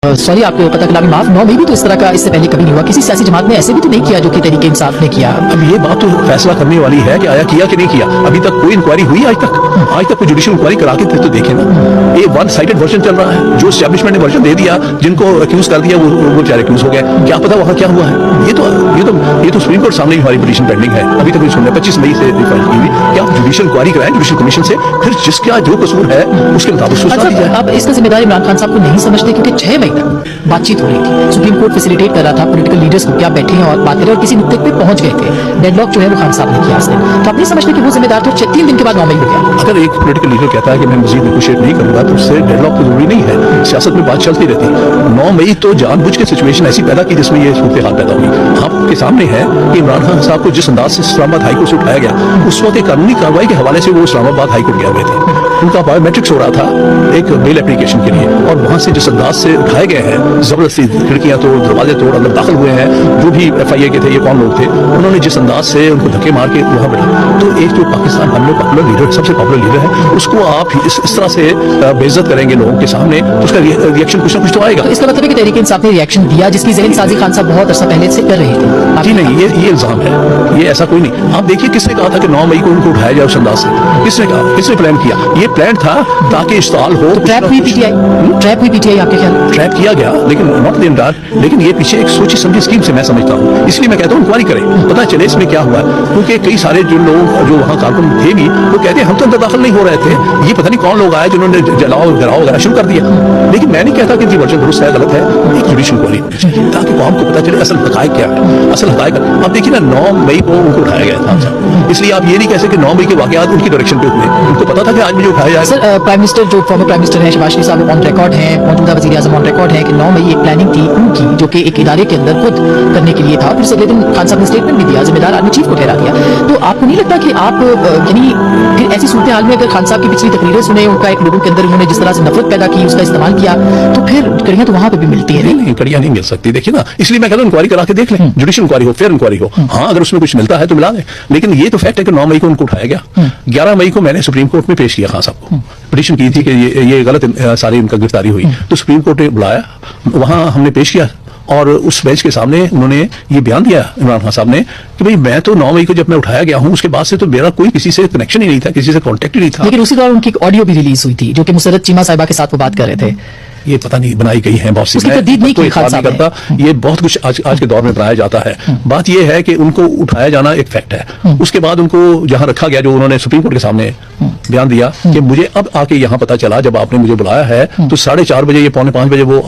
Sorry आपको पता कलामी माफ 9 मई भी तो इस तरह का इससे पहले कभी नहीं हुआ। किसी सियासी जमात ने ऐसे भी तो नहीं किया जो कि तहरीक इंसाफ ने किया। अब ये बात तो फैसला करने वाली है कि आया किया कि नहीं किया। अभी तक कोई इंक्वायरी हुई आज तक कोई जुडिशियल इंक्वायरी करा के तो देखे ना। ये वन साइडेड वर्जन चल रहा है। जो एस्टैब्लिशमेंट ने वर्जन दे दिया, जिनको अक्यूज कर दिया वो बेचारे अक्यूज हो गए। क्या पता वहाँ क्या हुआ है। ये तो सुप्रीम कोर्ट सामने हमारी पिटीशन पेंडिंग है। अभी तक सुन 25 मई से फाइल की हुई। क्या जुडिशियल इंक्वायरी कराएं जुडिशियल कमीशन से, फिर जिसका जो कसूर है उसके मुताबिक सूचना दी जाए। अब इसका जिम्मेदार इमरान खान साहब को नहीं समझते, क्योंकि 6 मई तक बातचीत हो रही थी। सुप्रीम कोर्ट फैसिलिटेट कर रहा था पॉलिटिकल लीडर्स को, क्या बैठे हैं और बात करें, और किसी नुक्ते पे पहुंच गए थे। डेडलॉक जो है वो खान साहब ने किया उसने। तो आप नहीं समझते कि वो जिम्मेदार तो 3 दिन के बाद 9 मई हो गया। अगर एक पॉलिटिकल लीडर कहता है कि मैं मजीद नेगोशिएट नहीं करूंगा तो उससे डेडलॉक तो जरूरी नहीं है। सियासत में बात चलती रहती है। 9 मई तो जानबूझ के सिचुएशन ऐसी पैदा की जिसमें ये सूरत हाल पैदा हुई। आपके सामने है कि इमरान खान साहब को जिस अंदाज से इस्लामाबाद हाईकोर्ट से उठाया गया, उस वक्त कानूनी कार्रवाई के हवाले से वो इस्लामाबाद हाईकोर्ट गए हुए थे। उनका बायोमेट्रिक्स हो रहा था एक बेल एप्लीकेशन के लिए, और वहां से जिस अंदाज से उठाए गए हैं, जबरदस्ती खिड़कियां तोड़ दरवाजे तोड़ अंदर दाखिल हुए हैं। जो भी FIA के थे, ये कौन लोग थे, उन्होंने जिस अंदाज से उनको धक्के मार के वहां बैठा। तो एक जो पाकिस्तान हमने पॉपुलर लीडर, सबसे पॉपुलर लीडर है, उसको आप इस तरह से बेइज्जत करेंगे लोगों के सामने, तो उसका रिएक्शन कुछ ना कुछ तो आएगा। तो इसका मतलब है कि तहरीक इंसाफ ने रिएक्शन दिया, जिसकी ज़हन साजी खान साहब बहुत अर्सा पहले से कर रहे थे। जी नहीं, ये इल्जाम है, ये ऐसा कोई नहीं। आप देखिए किसने कहा था कि 9 मई को उनको उठाया जाए उस अंदाज से, किसने कहा, किसने प्लान किया। ये प्लान था ताकि इस्ताल हो। तो ट्रैप हुई PTI, ट्रैप हुई PTI आपके ख्याल? ट्रैप किया गया, लेकिन नॉट द एंटायर। लेकिन ये पीछे एक सोची समझी स्कीम से मैं समझता हूँ, इसलिए मैं कहता हूँ इंक्वायरी करें, पता चले इसमें क्या हुआ। क्योंकि कई सारे जो लोग जो वहाँ कारकुन थे भी, वो कहते हैं हम तो अंदर दाखिल नहीं हो रहे थे, ये पता नहीं कौन लोग आए जिन्होंने जलाओ गिराओ वगैरह शुरू कर दिया। लेकिन मैं नहीं कहता कि इनकी वर्जन दुरुस्त है गलत है। एक जुडिशियल इंक्वायरी चाहिए ताकि कौम को पता चले असल हकायक क्या है, असल हकायक। अब देखिए ना, 9 मई को उनको उठाया गया था, इसलिए आप ये नहीं कह सकते 9 मई के वाकयात उनकी डायरेक्शन पे हुए। उनको पता था कि आज मुझे उठाया जाएगा। सर, प्राइम मिनिस्टर जो फॉर्मर प्राइम मिनिस्टर है शहबाज शरीफ साहब ऑन रिकॉर्ड है, मौजूदा वज़ीर आज़म ऑन रिकॉर्ड है कि 9 मई एक प्लानिंग थी उनकी, जो कि एक इदारे के अंदर खुद करने के लिए था। फिर अगले दिन खान साहब ने स्टेटमेंट भी दिया, जिम्मेदार आर्मी चीफ को ठहरा दिया। तो आपको नहीं लगता कि आप यानी फिर ऐसी सूरत हाल में अगर खान साहब की पिछली तकरीरें सुने, उनका एक लोगों के अंदर उन्होंने जिस तरह से नफरत पैदा की, उसका इस्तेमाल किया, तो फिर कड़ियां तो वहां पे भी मिलती है। नहीं, कड़ियां नहीं मिल सकती। देखिए ना, इसलिए मैं कहता हूं इंक्वायरी करा के देख लें, जुडिशियल इंक्वायरी हो, फेयर इंक्वायरी हो। हाँ, अगर उसमें कुछ मिलता है तो मिला दें। लेकिन ये तो फैक्ट है कि 9 मई को उनको उठाया गया। 11 मई को मैंने सुप्रीम कोर्ट में पेश किया खान साहब को, पिटीशन की थी कि ये गलत सारी उनका गिरफ्तारी हुई। तो सुप्रीम कोर्ट ने बुलाया, वहां हमने पेश किया, और उस बेंच के सामने उन्होंने ये बयान दिया इमरान खान साहब ने कि भाई मैं तो 9 मई को जब मैं उठाया गया हूं, उसके बाद से तो मेरा कोई किसी से कनेक्शन ही नहीं था, किसी से कांटेक्ट ही नहीं था। लेकिन उसी दौरान उनकी एक ऑडियो भी रिलीज हुई थी, जो कि मुसर्रत चीमा साहिबा के साथ वो बात कर रहे थे। ये पता नहीं बनाई गई है बहुत सी, उसकी तर्दीद नहीं की खान साहब करता। ये बहुत कुछ आज के दौर में बनाया जाता है। बात ये है कि उनको उठाया जाना एक फैक्ट है। उसके बाद उनको जहां रखा गया, जो उन्होंने सुप्रीम कोर्ट के सामने बयान दिया कि मुझे अब आके यहाँ पता चला, जब आपने मुझे बुलाया है तो 4:30 बजे, ये 4:45 बजे वो